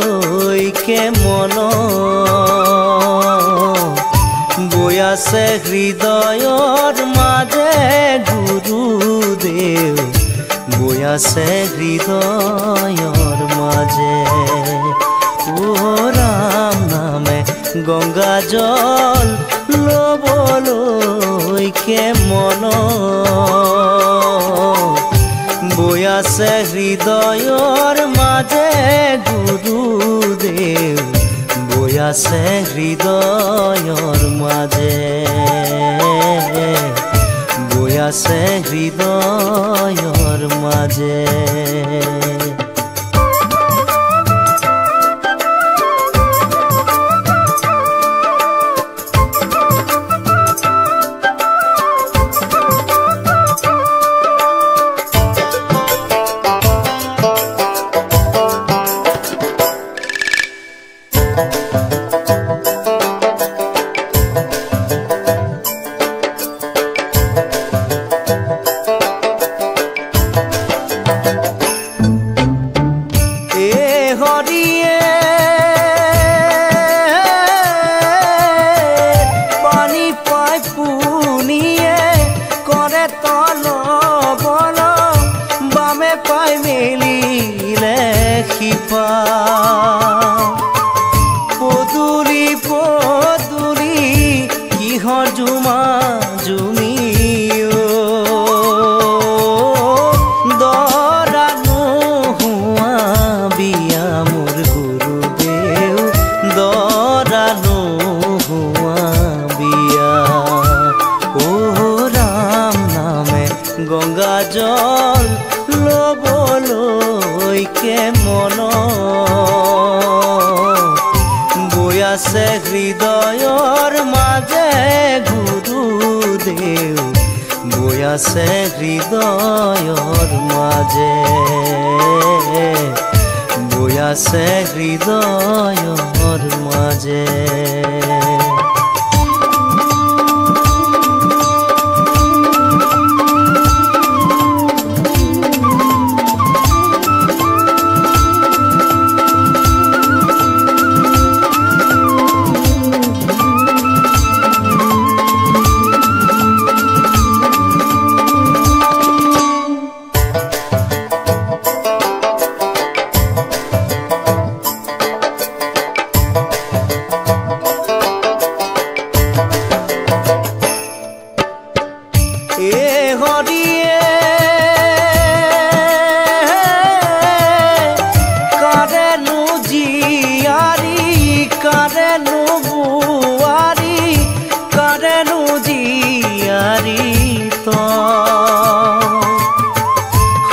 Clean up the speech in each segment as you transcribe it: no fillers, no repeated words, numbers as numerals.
ল'বলৈকে মন বৈ আছে হৃদয়ৰ মাজে গুৰুদেৱ বৈ আছে হৃদয়ৰ মাজে ও ৰাম নামে গংগা জল ল'বলৈকে মন বৈ আছে হৃদয়ৰ মাজে গুৰুদেৱ বৈ আছে হৃদয়ৰ মাজে বৈ আছে হৃদয়ৰ মাজে পদুলি পদুলি কিহৰ জুমা জুমি দৰা নোহোৱা বিয়া মোৰ গুৰুদেৱ দৰা নোহোৱা বিয়া ও ৰাম নামে গংগা জল ল'বলৈকে মন বৈ আছে হৃদয়ৰ মাজে গুৰুদেৱ বৈ আছে হৃদয়ৰ মাজে বৈ আছে হৃদয়ৰ মাজে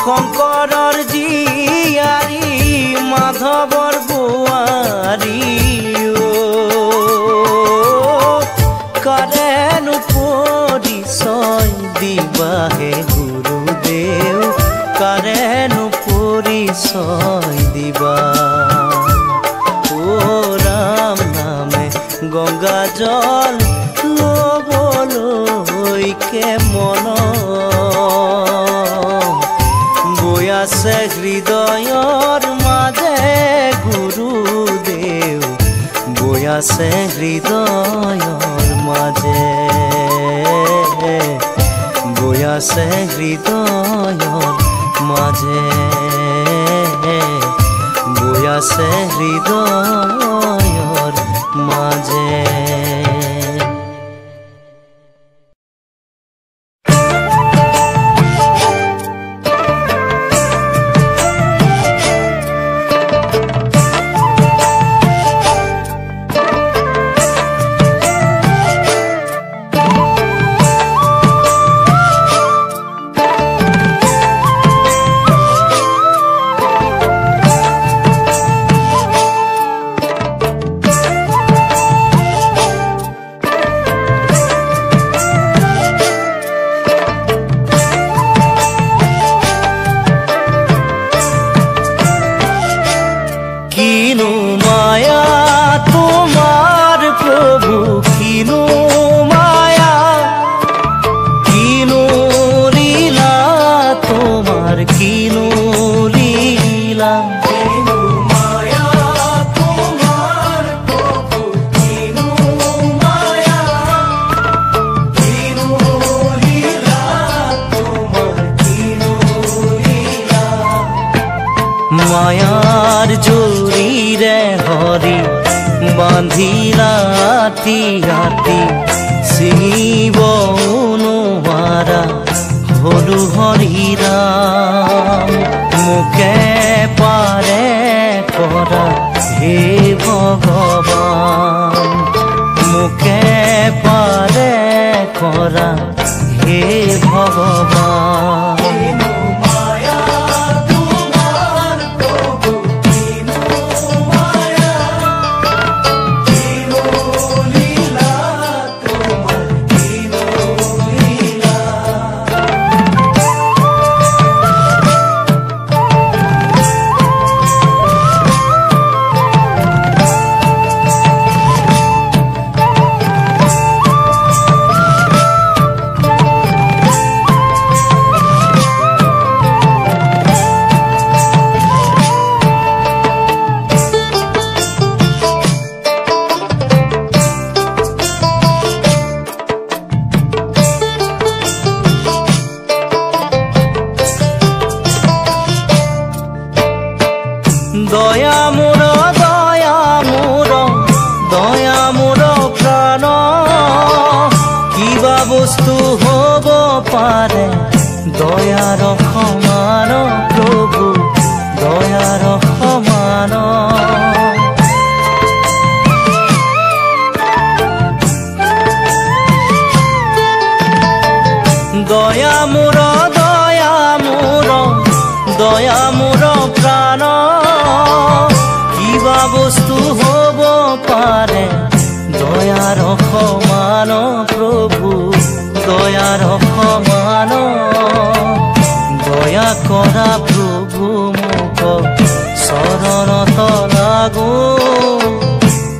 শংকৰৰ জীয়াৰী মাধৱৰ বোৱাৰী কাৰেনো পৰিচয় দিবাহে গুৰুদেৱ কাৰেনো পৰিচয় দিবা ও ৰাম নামে গংগা জল ল'বলৈকে মন বৈ আছে হৃদয়ৰ মাজে গুৰুদেৱ বৈ আছে হৃদয়ৰ মাজে বৈ আছে হৃদয়ৰ মাজে বৈ আছে হৃদয়ৰ মাজে চুৰিৰে হৰি বান্ধিলা আতি আতি ছিঙিব নোৱাৰা হলো হৰি ৰাম মোকে পাৰে কৰা হে ভগৱান মোকে পাৰে কৰা হে ভগৱান দয়া মোৰ প্ৰাণ কিবা বস্তু হ'ব পাৰে দয়াৰ সমান প্ৰভু দয়াৰ সমান দয়া মোৰ প্ৰাণ কিবা বস্তু হ'ব পাৰে দয়াৰ সমান প্ৰভু দয়াৰ সমান দয়া কৰা প্ৰভু মোক চৰণত লাগো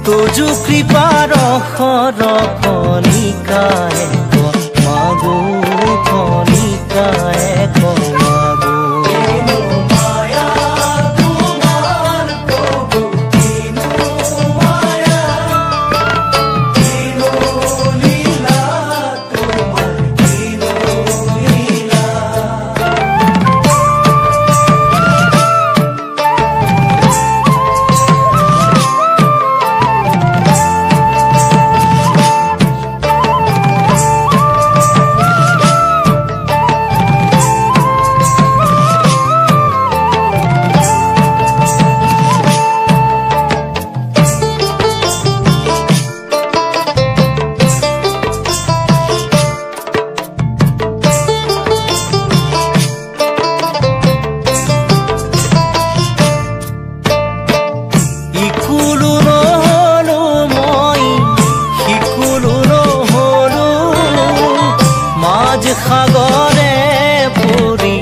তোজো কৃপাৰ কণিকায়ে মাগো কণিকায়ে মাগো সাগৰে পৰি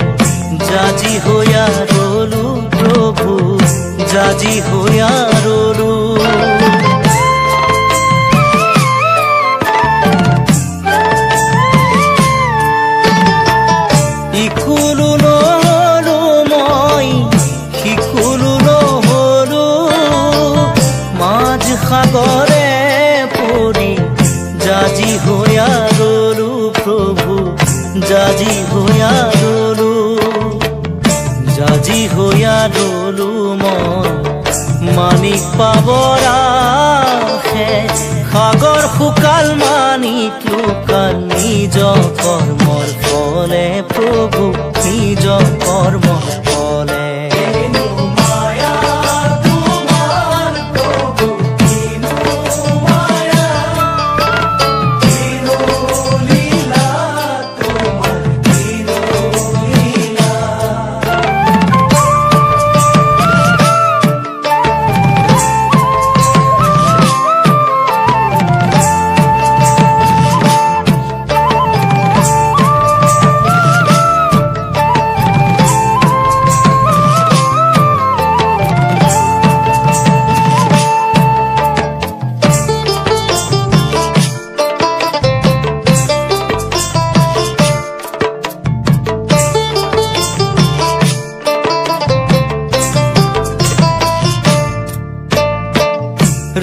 জাজি হৈয়া ৰলো প্ৰভু জাজি হৈয়া ৰলো ইকুলো নহলো মই সিকুলো নহলো মাঝ সাগৰে পৰি জাজি হৈয়া ৰলো প্ৰভু জাজি হৈয়া ৰলো মই মানিক পাবৰ আশে সাগৰ শুকাল মানিক লুকাল নিজ কৰ্মৰ ফলে প্ৰভু নিজ কৰ্মৰ ফলে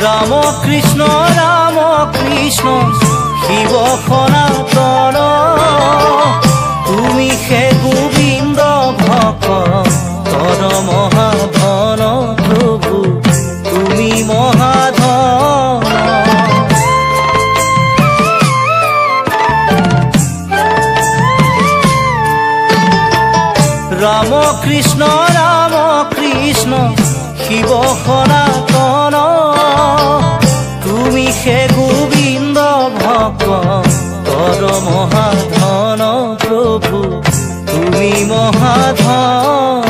ৰাম কৃষ্ণ শিব সনাতন তুমি হে গোবিন্দ ভক তৰ মহাধন প্ৰভু মহাধন ৰাম কৃষ্ণ শিৱ সনাতন তুমি হে গোবিন্দ ভক্তৰ মহাধন প্ৰভু তুমি মহাধন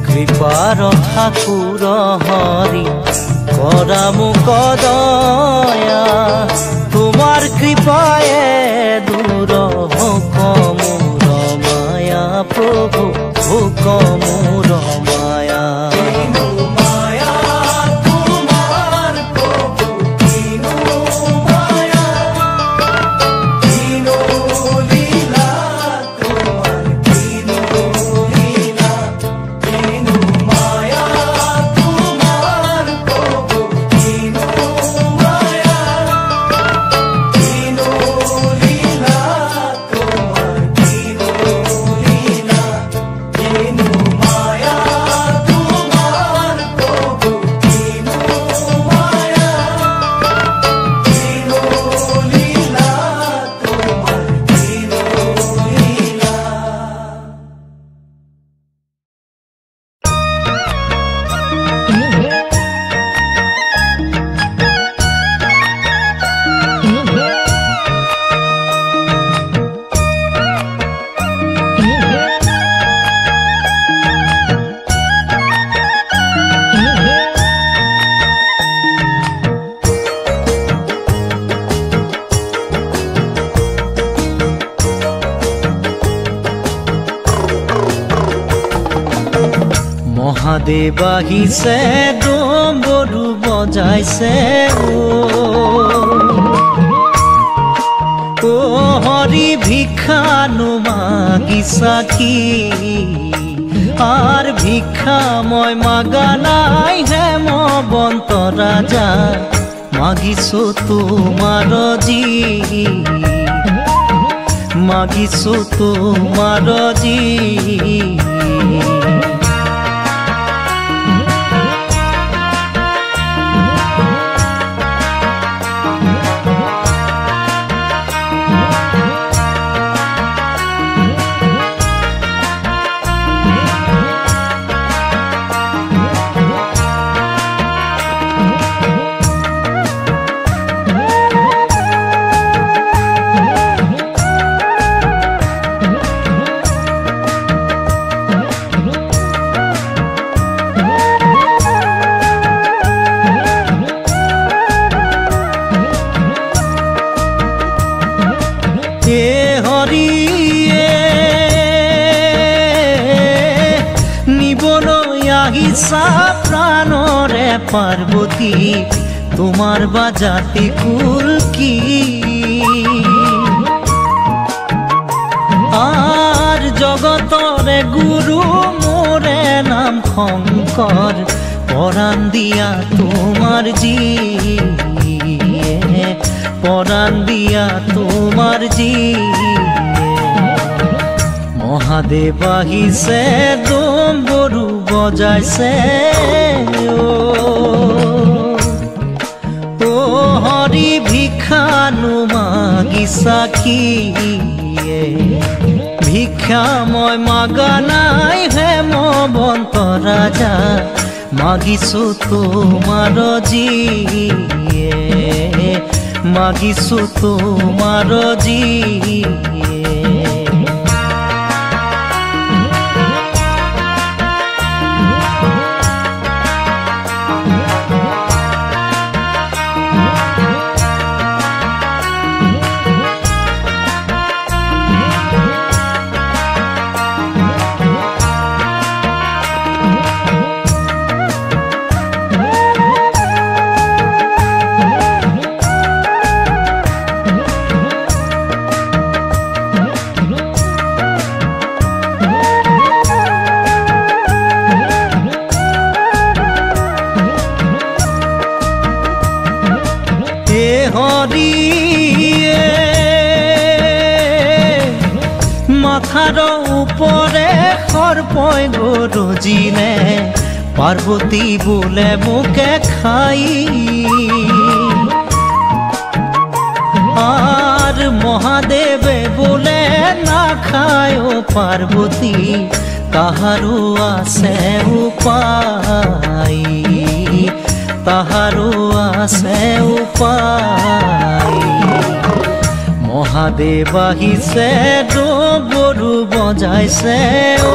কৃপাৰ ঠাকুৰ হৰি কৰা মোক দয়া তোমাৰ কৃপায়ে দূৰ ভোক মোৰ মায়া প্ৰভু ভোক মোৰ মায়া মহাদেৱ আহিছে ডম্বৰু বজাইছে ও হৰি ভিক্ষানো মাগিছা কি আর ভিক্ষা মই মাগা নাই হেমবন্ত রাজা মাগিছো তোমার জি মাগিছো তোমার জি প্রাণরে পার্বতী তোমার বাজাতে কুল কি আর জগতরে গুরু মোরে নাম শঙ্কর পরাণ দিয়া তোমার জি পরাণ দিয়া তোমার জি মহাদেৱ আহিছে ডম্বৰু বজাইছে ও হৰি ভিক্ষানো মাগিছা কি ভিক্ষা মই মাগা নাই হেমবন্ত ৰাজা মাগিছো তোমাৰ জি মাগিছো তোমাৰ জি মাথার উপরে সর্পই গরজিলে পার্বতী বোলে মোকে খাই আর মহাদেবে বলে না খায় ও পার্বতী তাহারও আছে উপায় তাহারও আছে উপায় মহাদেব আহিছে গরু বজাইছে ও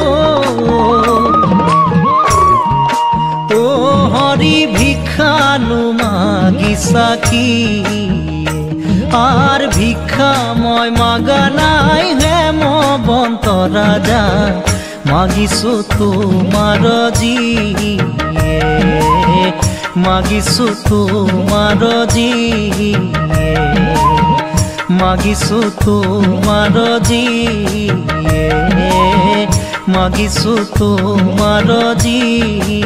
হরি ভিক্ষানু মাগিছা কি আর ভিক্ষা মই মাগা নাই হেমবন্ত রাজা মাগিছো তোমার জিয়ে মাগিছো তোমার জিয়ে মাগিছো তোমার জিয়ে মাগিছো তোমার জিয়ে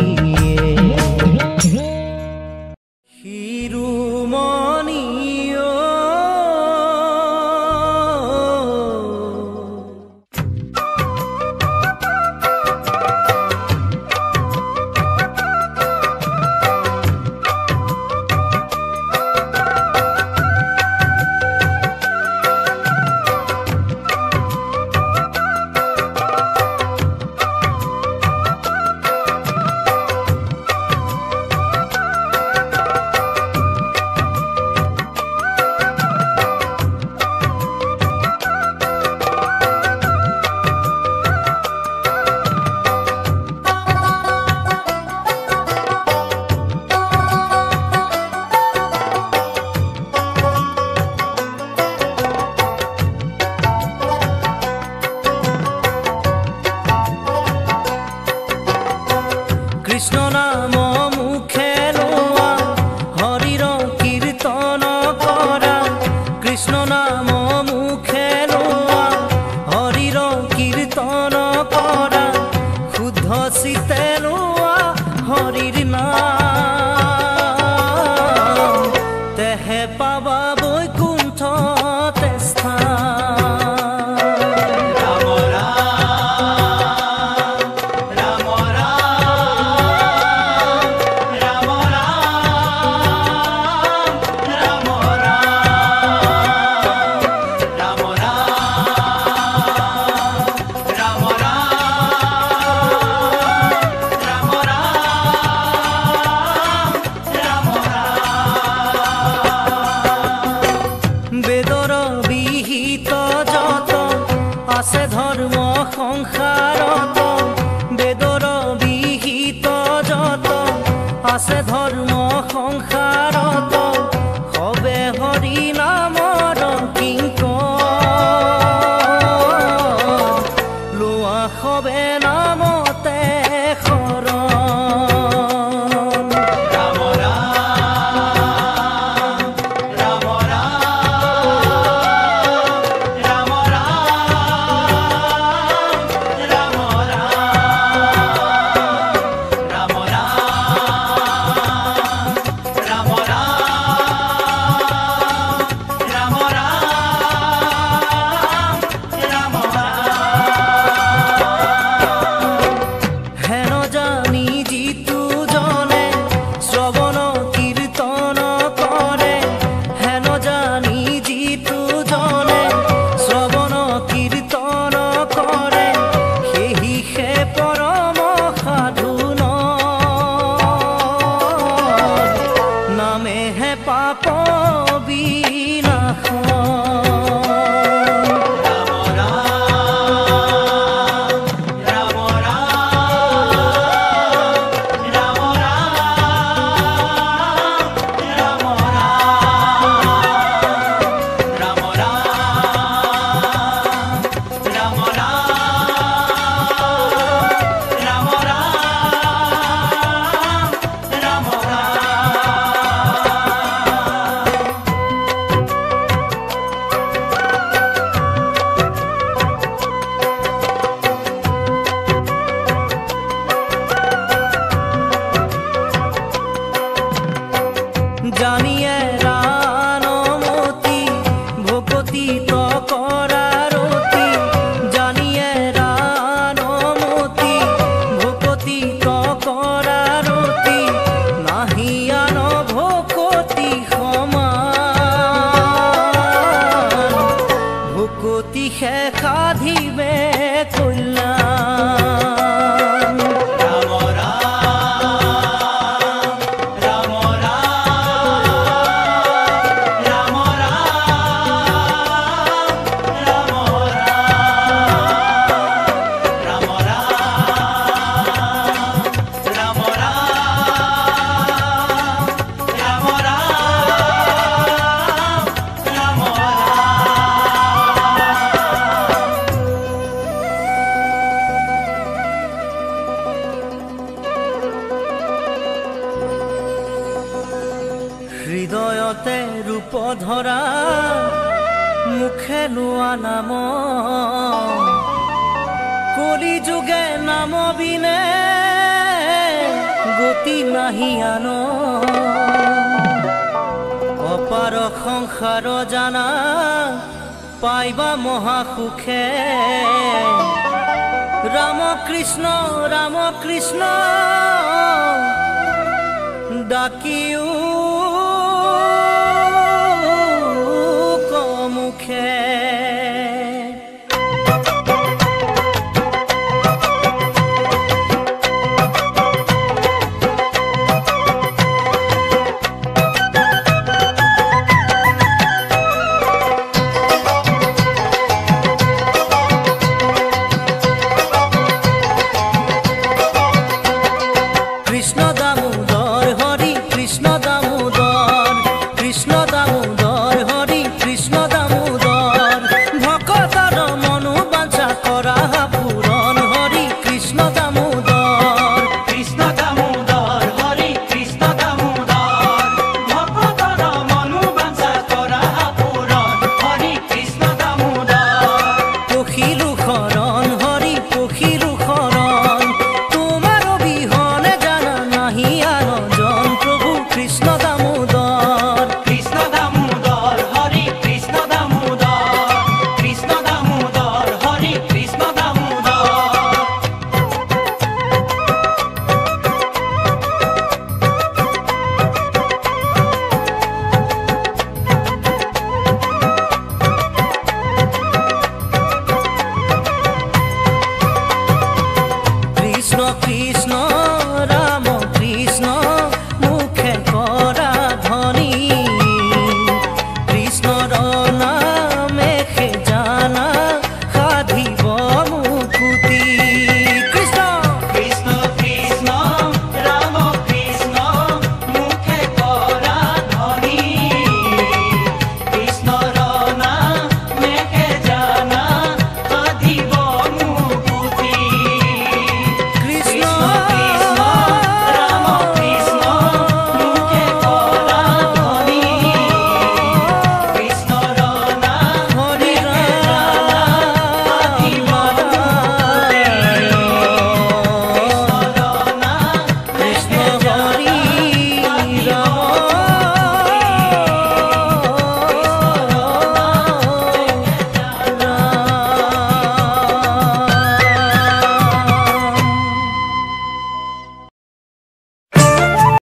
করা হৃদয়তে ৰূপ ধৰা মুখে লোৱা নাম কলি যুগে নাম বিনে গতি নাহি আন অপাৰ সংসাৰ জানা পাইবা মহা সুখে ৰাম কৃষ্ণ ডাকিও